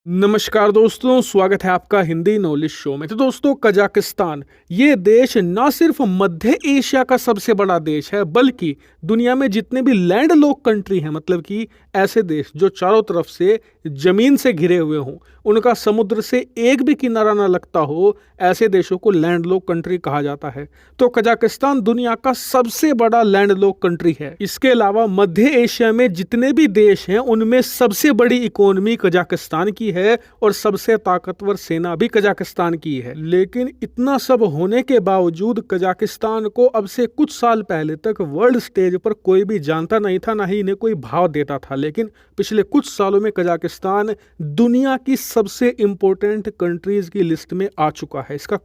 नमस्कार दोस्तों, स्वागत है आपका हिंदी नॉलेज शो में। तो दोस्तों, कजाकिस्तान ये देश ना सिर्फ मध्य एशिया का सबसे बड़ा देश है, बल्कि दुनिया में जितने भी लैंड लॉक कंट्री हैं, मतलब कि ऐसे देश जो चारों तरफ से जमीन से घिरे हुए हों, उनका समुद्र से एक भी किनारा ना लगता हो, ऐसे देशों को लैंड लॉक कंट्री कहा जाता है। तो कजाकिस्तान दुनिया का सबसे बड़ा लैंड लॉक कंट्री है। इसके अलावा मध्य एशिया में जितने भी देश हैं, उनमें सबसे बड़ी इकोनॉमी कजाकिस्तान की है और सबसे ताकतवर सेना भी कजाकिस्तान की है। लेकिन इतना सब होने के बावजूद कजाकिस्तान को अब से कुछ साल पहले तक वर्ल्ड स्टेज पर कोई भी जानता नहीं था, ना ही इन्हें कोई भाव देता था। लेकिन पिछले कुछ सालों में कजाकिस्तान दुनिया की सबसे इंपॉर्टेंट कंट्रीज की लिस्ट में आ चुका है। इसका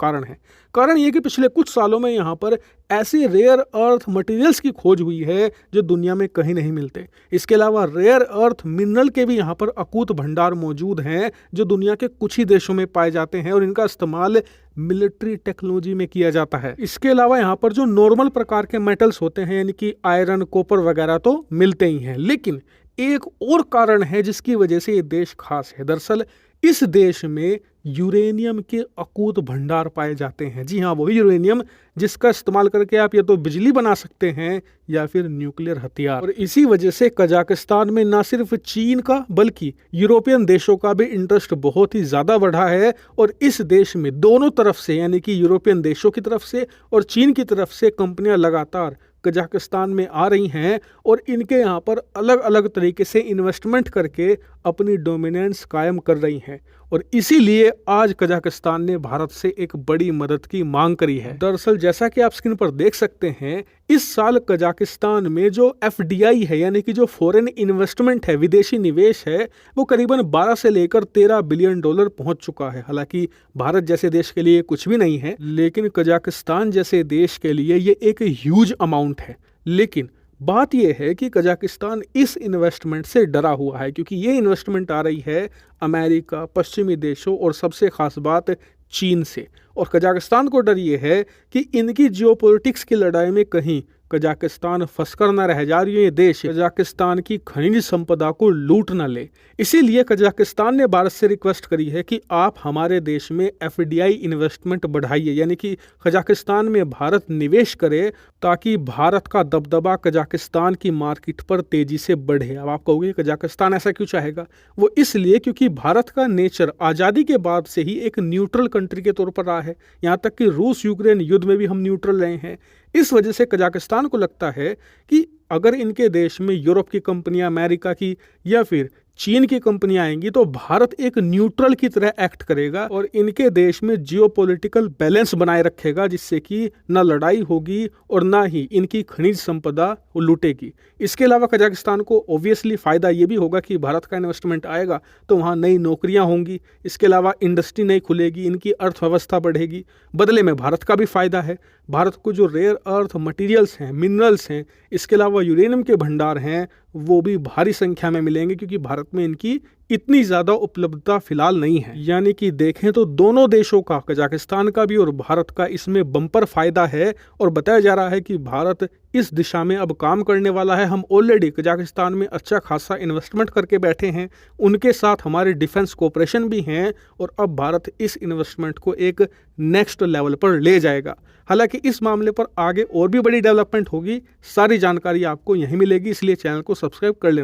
कारण ये कि पिछले कुछ सालों में यहाँ पर ऐसे रेयर अर्थ मटेरियल्स की खोज हुई है जो दुनिया में कहीं नहीं मिलते। इसके अलावा रेयर अर्थ मिनरल के भी यहाँ पर अकूत भंडार मौजूद हैं जो दुनिया के कुछ ही देशों में पाए जाते हैं और इनका इस्तेमाल मिलिट्री टेक्नोलॉजी में किया जाता है। इसके अलावा यहाँ पर जो नॉर्मल प्रकार के मेटल्स होते हैं, यानी कि आयरन, कॉपर वगैरह तो मिलते ही हैं। लेकिन एक और कारण है जिसकी वजह से ये देश खास है। दरअसल इस देश में यूरेनियम के अकूत भंडार पाए जाते हैं। जी हाँ, वही यूरेनियम जिसका इस्तेमाल करके आप या तो बिजली बना सकते हैं या फिर न्यूक्लियर हथियार। और इसी वजह से कजाकिस्तान में ना सिर्फ चीन का बल्कि यूरोपियन देशों का भी इंटरेस्ट बहुत ही ज़्यादा बढ़ा है। और इस देश में दोनों तरफ से, यानी कि यूरोपियन देशों की तरफ से और चीन की तरफ से कंपनियां लगातार कजाकिस्तान में आ रही हैं और इनके यहाँ पर अलग अलग तरीके से इन्वेस्टमेंट करके अपनी डोमिनेंस कायम कर रही हैं। और इसीलिए आज कजाकिस्तान ने भारत से एक बड़ी मदद की मांग करी है। दरअसल जैसा कि आप स्क्रीन पर देख सकते हैं, इस साल कजाकिस्तान में जो एफडीआई है, यानी कि जो फॉरेन इन्वेस्टमेंट है, विदेशी निवेश है, वो करीबन 12 से लेकर 13 बिलियन डॉलर पहुंच चुका है। हालांकि भारत जैसे देश के लिए कुछ भी नहीं है, लेकिन कजाकिस्तान जैसे देश के लिए ये एक ह्यूज अमाउंट है। लेकिन बात यह है कि कजाकिस्तान इस इन्वेस्टमेंट से डरा हुआ है, क्योंकि ये इन्वेस्टमेंट आ रही है अमेरिका, पश्चिमी देशों और सबसे खास बात चीन से। और कजाकिस्तान को डर ये है कि इनकी जियोपॉलिटिक्स की लड़ाई में कहीं कजाकिस्तान फंसकर न रह जा रही है, ये देश कजाकिस्तान की खनिज संपदा को लूट न ले। इसीलिए कजाकिस्तान ने भारत से रिक्वेस्ट करी है कि आप हमारे देश में एफडीआई इन्वेस्टमेंट बढ़ाइए, यानी कि कजाकिस्तान में भारत निवेश करे ताकि भारत का दबदबा कजाकिस्तान की मार्केट पर तेजी से बढ़े। अब आप कहोगे कजाकिस्तान ऐसा क्यों चाहेगा? वो इसलिए क्योंकि भारत का नेचर आज़ादी के बाद से ही एक न्यूट्रल कंट्री के तौर पर रहा है। यहाँ तक कि रूस यूक्रेन युद्ध में भी हम न्यूट्रल रहे हैं। इस वजह से कजाकिस्तान को लगता है कि अगर इनके देश में यूरोप की कंपनियां, अमेरिका की या फिर चीन की कंपनियां आएंगी तो भारत एक न्यूट्रल की तरह एक्ट करेगा और इनके देश में जियोपॉलिटिकल बैलेंस बनाए रखेगा, जिससे कि ना लड़ाई होगी और ना ही इनकी खनिज संपदा लूटेगी। इसके अलावा कजाकिस्तान को ऑब्वियसली फ़ायदा ये भी होगा कि भारत का इन्वेस्टमेंट आएगा तो वहाँ नई नौकरियाँ होंगी। इसके अलावा इंडस्ट्री नई खुलेगी, इनकी अर्थव्यवस्था बढ़ेगी। बदले में भारत का भी फ़ायदा है। भारत को जो रेयर अर्थ मटेरियल्स हैं, मिनरल्स हैं, इसके अलावा यूरेनियम के भंडार हैं, वो भी भारी संख्या में मिलेंगे, क्योंकि भारत में इनकी इतनी ज़्यादा उपलब्धता फिलहाल नहीं है। यानी कि देखें तो दोनों देशों का, कजाकिस्तान का भी और भारत का, इसमें बम्पर फायदा है। और बताया जा रहा है कि भारत इस दिशा में अब काम करने वाला है। हम ऑलरेडी कजाकिस्तान में अच्छा खासा इन्वेस्टमेंट करके बैठे हैं, उनके साथ हमारे डिफेंस कोऑपरेशन भी हैं और अब भारत इस इन्वेस्टमेंट को एक नेक्स्ट लेवल पर ले जाएगा। हालांकि इस मामले पर आगे और भी बड़ी डेवलपमेंट होगी, सारी जानकारी आपको यहीं मिलेगी, इसलिए चैनल को सब्सक्राइब कर लेना।